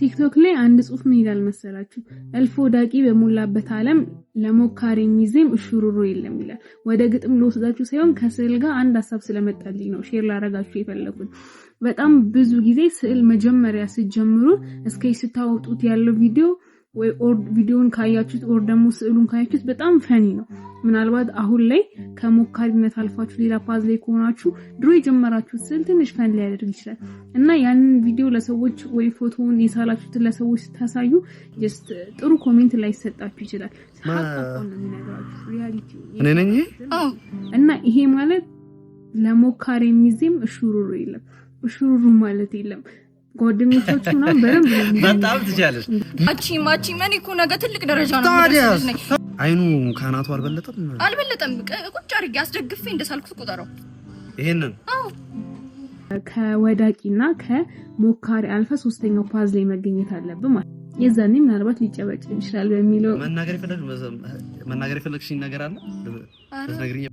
ቲክቶክ ላይ አንድ ጽሁፍ ምን ይላል መሰላችሁ? እልፍ ወዳቂ በሞላበት ዓለም ለሞካሪ የሚዜም እሹሩሩ የለም ይላል። ወደ ግጥም ልወስዳችሁ ሳይሆን ከስዕል ጋር አንድ ሐሳብ ስለመጣልኝ ነው ሼር ላረጋችሁ የፈለኩት። በጣም ብዙ ጊዜ ስዕል መጀመሪያ ሲጀምሩ እስከ ስታወጡት ያለው ቪዲዮ ወይ ኦር ቪዲዮን ካያችሁት ኦር ደግሞ ስዕሉን ካያችሁት በጣም ፈኒ ነው። ምናልባት አሁን ላይ ከሞካሪነት አልፋችሁ ሌላ ፓዝ ላይ ከሆናችሁ ድሮ የጀመራችሁት ስዕል ትንሽ ፈን ሊያደርግ ይችላል እና ያንን ቪዲዮ ለሰዎች ወይ ፎቶውን የሳላችሁት ለሰዎች ታሳዩ ጀስት ጥሩ ኮሜንት ላይ ሰጣችሁ ይችላል። ሀሳቡን እንደሚነግራችሁ ሪያሊቲ እኔ ነኝ እና ይሄ ማለት ለሞካሪ የሚዜም እሹሩሩ የለም። እሹሩሩ ማለት የለም። ጓደኞቻችሁና በረም በጣም ትቻለሽ ማቺ ማን እኮ ነገ ትልቅ ደረጃ ነው የሚደርስልኝ። አይኑ ካናቱ አልበለጠም ቁጭ አድርጌ አስደግፌ እንደሳልኩት ቆጠረው ይሄንን ከወዳቂና ከሞካሪ አልፈ ሶስተኛው ፓዝ ላይ መገኘት አለብህ ማለት የዛኔ ምናልባት ሊጨበጭ ይችላል በሚለው መናገር ይፈልግሽ ነገር አለ ለነገርኛ